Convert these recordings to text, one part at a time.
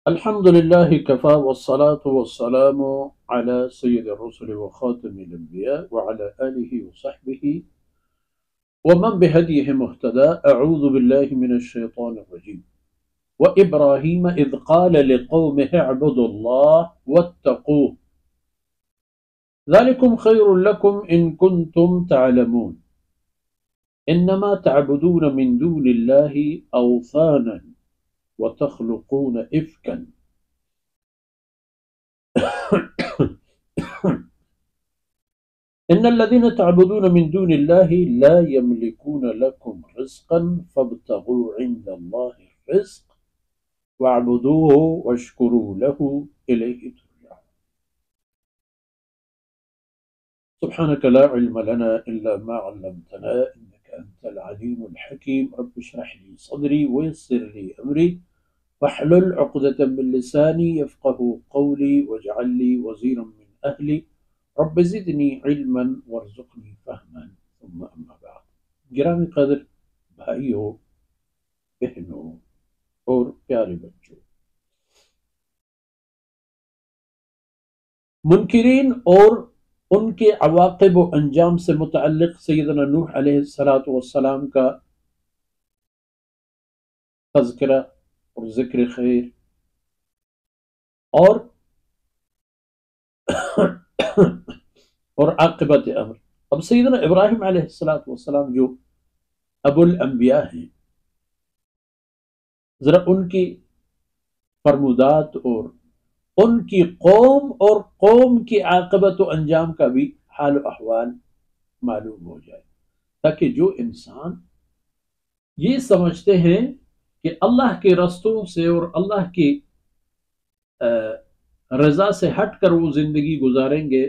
الحمد لله كفى والصلاة والسلام على سيد الرسل وخاتم الأنبياء وعلى آله وصحبه ومن بهديه مهتدى. أعوذ بالله من الشيطان الرجيم. وإبراهيم إذ قال لقومه اعبدوا الله واتقوه ذلكم خير لكم إن كنتم تعلمون إنما تعبدون من دون الله أوثانا وتخلقون إفكا إن الذين تعبدون من دون الله لا يملكون لكم رزقا فابتغوا عند الله الرزق واعبدوه واشكروا له إليه ترجعون. سبحانك لا علم لنا إلا ما علمتنا إنك أنت العليم الحكيم. رب اشرح لي صدري ويسر لي أمري واحلل عقدة من لساني يفقه قولي واجعل لي وزيرا من أهلي رب زدني علما وارزقني فهما. ثم أما بعد. گرامی قدر بھائیوں، بہنوں اور پیارے بچوں، منکرین اور ان کے عواقب و انجام سے متعلق سیدنا نوح علیہ السلام کا تذکرہ اور ذکر خیر اور اور عاقبت امر. اب سیدنا ابراہیم علیہ السلام جو ابو الانبیاء ہیں، ذرا ان کی فرمودات اور ان کی قوم اور قوم کی عاقبت و انجام کا بھی حال و احوال معلوم ہو جائے، تاکہ جو انسان یہ سمجھتے ہیں کہ اللہ کے رستوں سے اور اللہ کی رضا سے ہٹ کر وہ زندگی گزاریں گے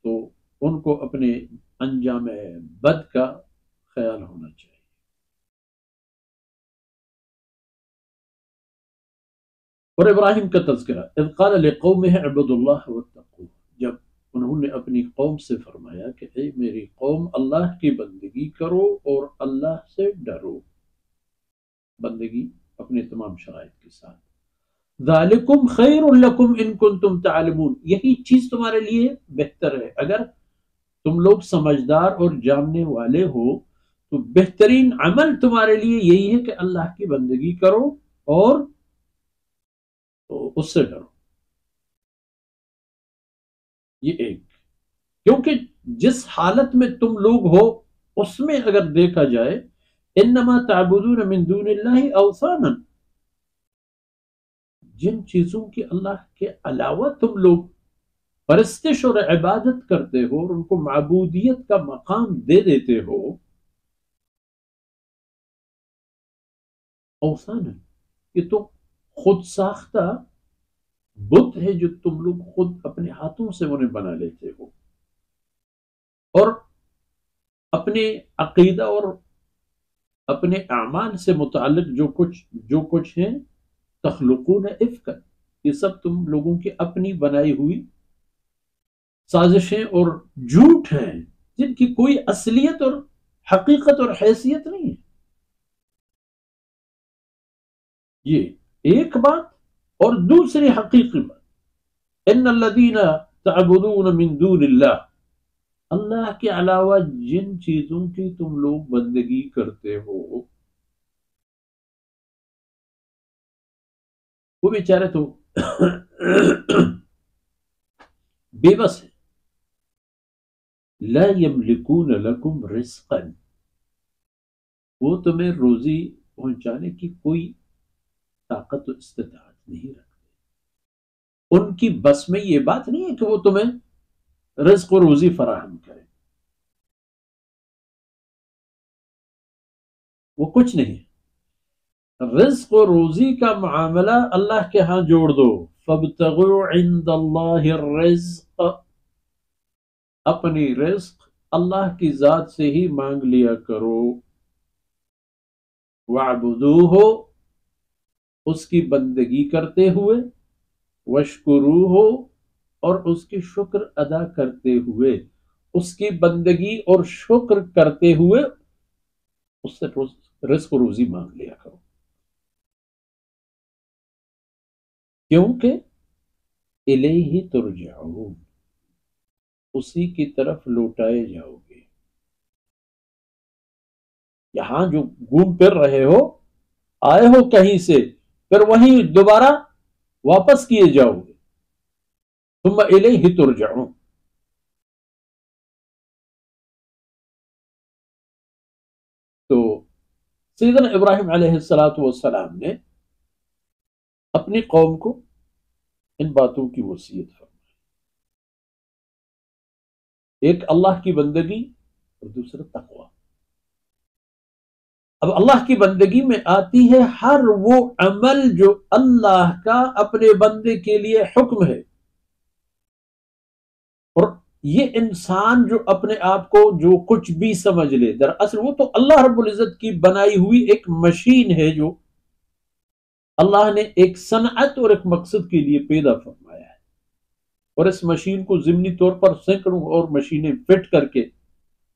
تو ان کو اپنے انجام بد کا خیال ہونا چاہیے. اور ابراہیم کا تذکرہ، اذ قال لقومه اعبدوا اللہ واتقوه، جب انہوں نے اپنی قوم سے فرمایا کہ اے میری قوم اللہ کی بندگی کرو اور اللہ سے ڈرو، بندگی اپنے تمام شرائط کے ساتھ. ذالکم خیر لکم ان کنتم تعلمون، یہی چیز تمہارے لیے بہتر ہے اگر تم لوگ سمجھدار اور جاننے والے ہو. تو بہترین عمل تمہارے لیے یہی ہے کہ اللہ کی بندگی کرو اور اس سے ڈرو. یہ ایک، کیونکہ جس حالت میں تم لوگ ہو اس میں اگر دیکھا جائے، انما تعبدون من دون اللہ اوثانا، جن چیزوں کی اللہ کے علاوہ تم لوگ پرستش اور عبادت کرتے ہو اور ان کو معبودیت کا مقام دے دیتے ہو، اوثانا، یہ تو خود ساختہ بت ہے جو تم لوگ خود اپنے ہاتھوں سے انہیں بنا لیتے ہو، اور اپنے عقیدہ اور اپنے اعمال سے متعلق جو کچھ ہیں، تخلقون افکا، یہ سب تم لوگوں کی اپنی بنائی ہوئی سازشیں اور جھوٹ ہیں جن کی کوئی اصلیت اور حقیقت اور حیثیت نہیں ہے. یہ ایک بات. اور دوسری حقیقی بات، ان الذین تعبدون من دون اللہ، اللہ کے علاوہ جن چیزوں کی تم لوگ بندگی کرتے ہو وہ بیچارے تو بے بس ہے. لا یملکون لکم رزقا، وہ تمہیں روزی پہنچانے کی کوئی طاقت و استطاعت نہیں رکھتے. ان کی بس میں یہ بات نہیں ہے کہ وہ تمہیں رزق و روزی فراہم کرے، وہ کچھ نہیں. رزق و روزی کا معاملہ اللہ کے ہاں جوڑ دو. فابتغوا عند اللہ الرزق، اپنی رزق اللہ کی ذات سے ہی مانگ لیا کرو. وَاعْبُدُوهُ، اس کی بندگی کرتے ہوئے، وَاشْكُرُوهُ، اور اس کی شکر ادا کرتے ہوئے، اس کی بندگی اور شکر کرتے ہوئے اس سے رزق و روزی مانگ لیا کرو. کیونکہ الیہ ترجعون، اسی کی طرف لوٹائے جاؤ گے۔ یہاں جو گھوم پھر رہے ہو، آئے ہو کہیں سے، پھر وہیں دوبارہ واپس کیے جاؤ گے۔ ثم الیہ ترجعون، تو سیدنا ابراہیم علیہ السلام نے اپنی قوم کو ان باتوں کی وصیت فرمائی، ایک اللہ کی بندگی اور دوسرا تقوی۔ اب اللہ کی بندگی میں آتی ہے ہر وہ عمل جو اللہ کا اپنے بندے کے لیے حکم ہے، اور یہ انسان جو اپنے آپ کو جو کچھ بھی سمجھ لے، دراصل وہ تو اللہ رب العزت کی بنائی ہوئی ایک مشین ہے، جو اللہ نے ایک صنعت اور ایک مقصد کے لیے پیدا فرمایا ہے، اور اس مشین کو ضمنی طور پر سینکڑوں اور مشینیں فٹ کر کے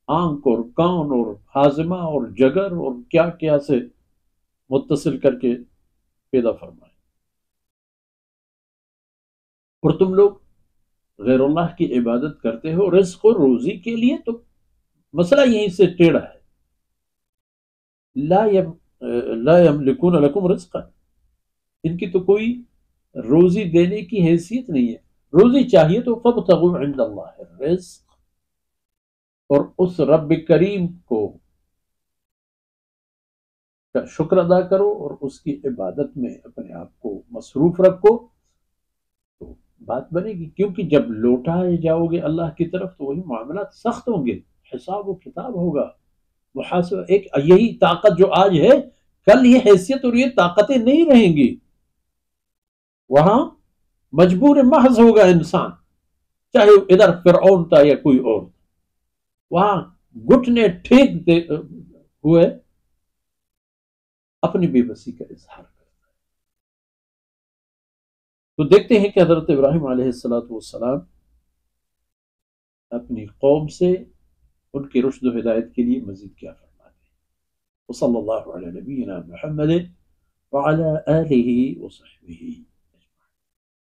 آنکھ اور کان اور ہاضمہ اور جگر اور کیا کیا سے متصل کر کے پیدا فرمائے، اور تم لوگ غیر اللہ کی عبادت کرتے ہو رزق اور روزی کے لیے۔ تو مسئلہ یہیں سے ٹیڑھا ہے، لا یم لا یملکون لکم رزقا، ان کی تو کوئی روزی دینے کی حیثیت نہیں ہے۔ روزی چاہیے تو فابتغوا عند اللہ الرزق، اور اس رب کریم کو کا شکر ادا کرو اور اس کی عبادت میں اپنے آپ کو مصروف رکھو، تو بات بنے گی۔ کیونکہ جب لوٹائے جاؤ گے اللہ کی طرف تو وہی معاملات سخت ہوں گے، حساب و کتاب ہوگا، محاسبہ۔ ایک یہی طاقت جو آج ہے، کل یہ حیثیت اور یہ طاقتیں نہیں رہیں گی، وہاں مجبور محض ہوگا انسان، چاہے ادھر فرعون تھا یا کوئی اور، وہاں گھٹنے ٹھیک ہوئے اپنی بے بسی کا اظہار کرتا ہے۔ تو دیکھتے ہیں کہ حضرت ابراہیم علیہ السلام اپنی قوم سے ان کی رشد و ہدایت کے لیے مزید کیا فرماتے ہیں۔ وصلی اللہ علی نبینا محمد وعلی آلہ وصحبہ۔